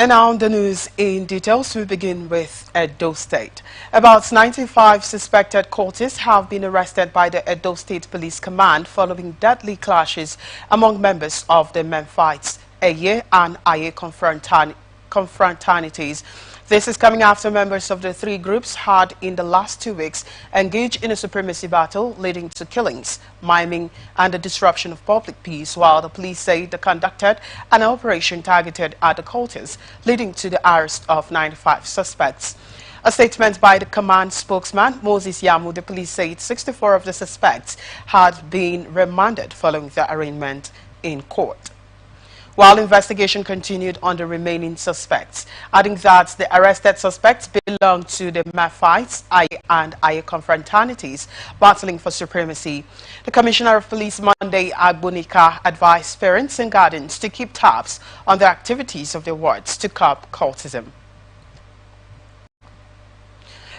And now the news in details. We begin with Edo State. About 95 suspected cultists have been arrested by the Edo State Police Command following deadly clashes among members of the Memphites, Eye and Aye confraternities. This is coming after members of the three groups had in the last 2 weeks engaged in a supremacy battle leading to killings, maiming and the disruption of public peace, while the police say they conducted an operation targeted at the cultists, leading to the arrest of 95 suspects. A statement by the command spokesman, Moses Yamu, the police said 64 of the suspects had been remanded following the arraignment in court, while investigation continued on the remaining suspects, adding that the arrested suspects belong to the Memphites, Aye and Aye confraternities battling for supremacy. The Commissioner of Police, Monday Agbonika, advised parents and guardians to keep tabs on the activities of their wards to curb cultism.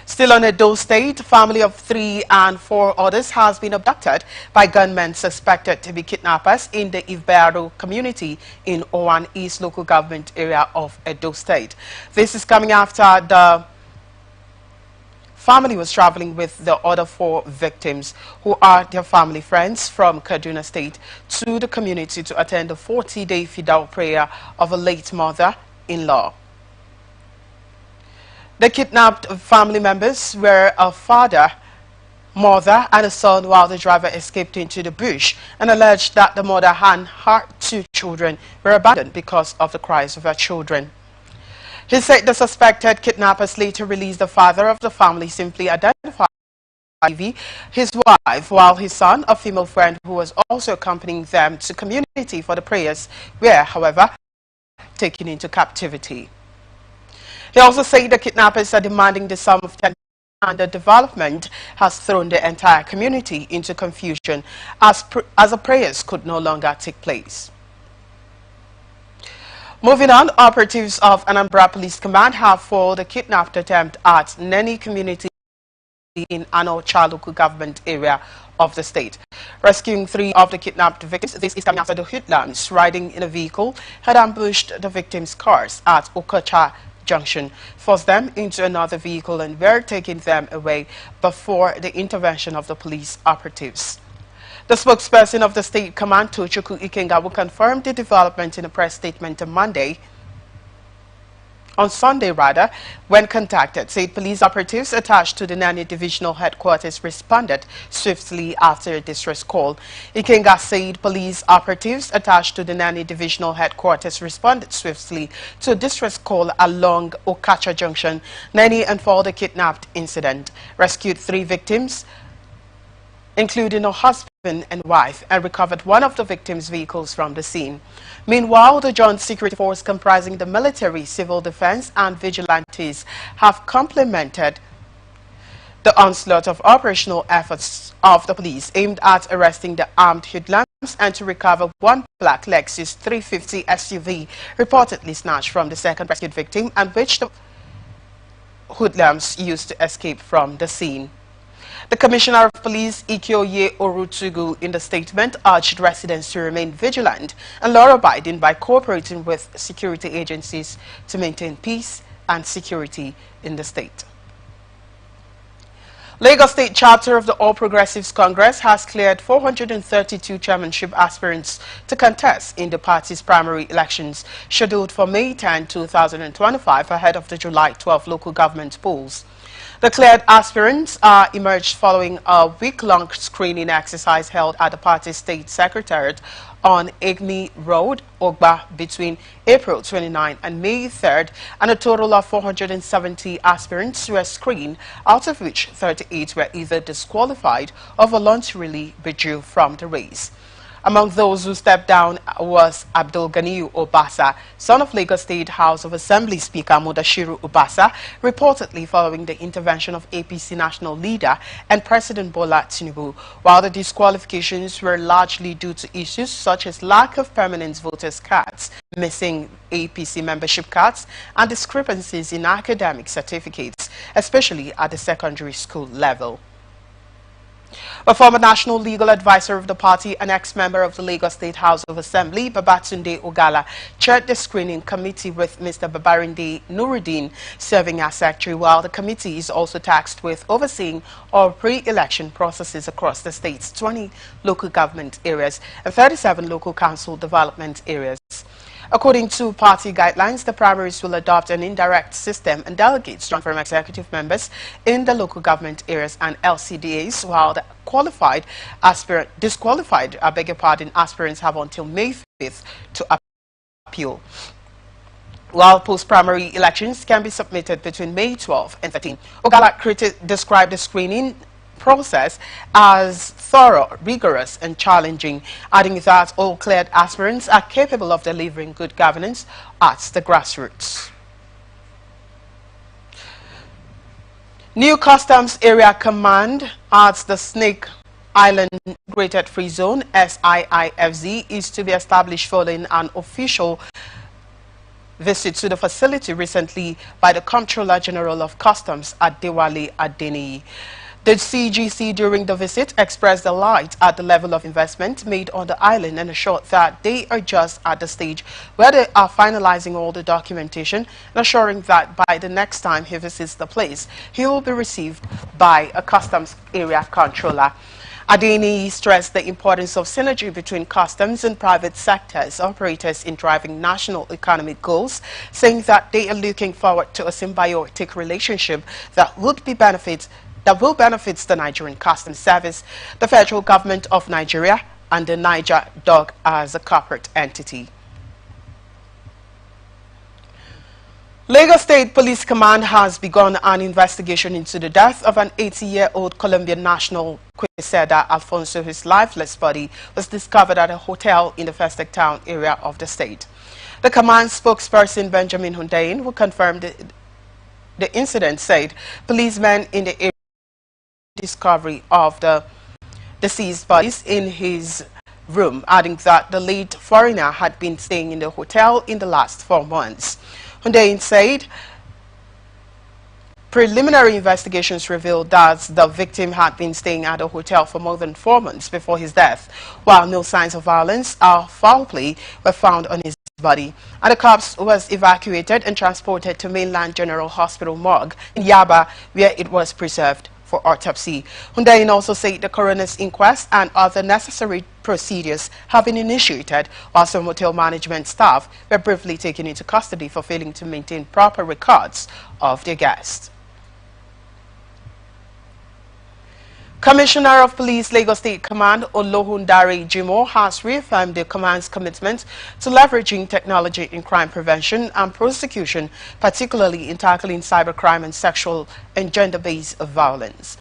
Still on Edo State, a family of 3 and 4 others has been abducted by gunmen suspected to be kidnappers in the Ivbaro community in Owan East local government area of Edo State. This is coming after the family was traveling with the other 4 victims, who are their family friends from Kaduna State, to the community to attend the 40-day Fidal prayer of a late mother-in-law. The kidnapped family members were a father, mother and a son, while the driver escaped into the bush, and alleged that the mother and her 2 children were abandoned because of the cries of her children. He said the suspected kidnappers later released the father of the family, simply identified as his wife, while his son, a female friend who was also accompanying them to community for the prayers, were, however, taken into captivity. He also said the kidnappers are demanding the sum of 10 and the development has thrown the entire community into confusion as the prayers could no longer take place. Moving on, operatives of Anambra Police Command have foiled a kidnapped attempt at Neni community in Ano local government area of the state, rescuing 3 of the kidnapped victims. This is coming after the hoodlums riding in a vehicle had ambushed the victims' cars at Okacha Junction, forced them into another vehicle and were taking them away before the intervention of the police operatives. The spokesperson of the State Command, Tochukwu Ikenga, confirmed the development in a press statement on Sunday, when contacted, said police operatives attached to the Nani Divisional Headquarters responded swiftly after a distress call. Ikenga said police operatives attached to the Nani Divisional Headquarters responded swiftly to a distress call along Okacha Junction, Nani, and for the kidnapped incident, rescued 3 victims, including a husband and wife, and recovered one of the victims' vehicles from the scene. Meanwhile, the Joint Security Force comprising the military, civil defense and vigilantes have complemented the onslaught of operational efforts of the police aimed at arresting the armed hoodlums and to recover 1 black Lexus 350 SUV reportedly snatched from the second rescued victim, and which the hoodlums used to escape from the scene. The Commissioner of Police, Ikyoye Orutugu, in the statement urged residents to remain vigilant and law-abiding by cooperating with security agencies to maintain peace and security in the state. Lagos State Chapter of the All Progressives Congress has cleared 432 chairmanship aspirants to contest in the party's primary elections scheduled for May 10, 2025, ahead of the July 12 local government polls. The cleared aspirants are emerged following a week-long screening exercise held at the party's state secretariat on Egni Road, Ogba, between April 29 and May 3rd, and a total of 470 aspirants were screened, out of which 38 were either disqualified or voluntarily withdrew from the race. Among those who stepped down was Abdul Ganiyu Obasa, son of Lagos State House of Assembly Speaker Mudashiru Obasa, reportedly following the intervention of APC national leader and President Bola Tinubu, while the disqualifications were largely due to issues such as lack of permanent voters' cards, missing APC membership cards, and discrepancies in academic certificates, especially at the secondary school level. A former national legal advisor of the party and ex-member of the Lagos State House of Assembly, Babatunde Ogala, chaired the screening committee with Mr. Babarinde Nuruddin serving as secretary, while the committee is also tasked with overseeing all pre-election processes across the state's 20 local government areas and 37 local council development areas. According to party guidelines, the primaries will adopt an indirect system and delegates drawn from executive members in the local government areas and LCDAs, while the disqualified aspirants have until May 5th to appeal. While post-primary elections can be submitted between May 12 and 13. Ogala described the screening process as thorough, rigorous and challenging, adding that all cleared aspirants are capable of delivering good governance at the grassroots. New Customs Area Command at the Snake Island Integrated Free Zone (SIIFZ) is to be established following an official visit to the facility recently by the Comptroller General of Customs Adewale Adeniyi. The CGC during the visit expressed delight at the level of investment made on the island and assured that they are just at the stage where they are finalizing all the documentation and assuring that by the next time he visits the place, he will be received by a customs area controller. Adeniyi stressed the importance of synergy between customs and private sectors operators in driving national economic goals, saying that they are looking forward to a symbiotic relationship that will benefit the Nigerian Customs Service, the federal government of Nigeria, and the Niger DOG as a corporate entity. Lagos State Police Command has begun an investigation into the death of an 80-year-old Colombian national, Quesada Alfonso. His lifeless body was discovered at a hotel in the Festac town area of the state. The command spokesperson Benjamin Hundain, who confirmed the incident, said policemen in the area discovery of the deceased bodies in his room, adding that the late foreigner had been staying in the hotel in the last 4 months. Hundain said preliminary investigations revealed that the victim had been staying at the hotel for more than 4 months before his death, while no signs of violence or foul play were found on his body. And the corpse was evacuated and transported to Mainland General Hospital morgue in Yaba, where it was preserved for autopsy. Hundain also said the coroner's inquest and other necessary procedures have been initiated, while some hotel management staff were briefly taken into custody for failing to maintain proper records of their guests. Commissioner of Police Lagos State Command Olohundare Jimo has reaffirmed the command's commitment to leveraging technology in crime prevention and prosecution, particularly in tackling cybercrime and sexual and gender-based violence.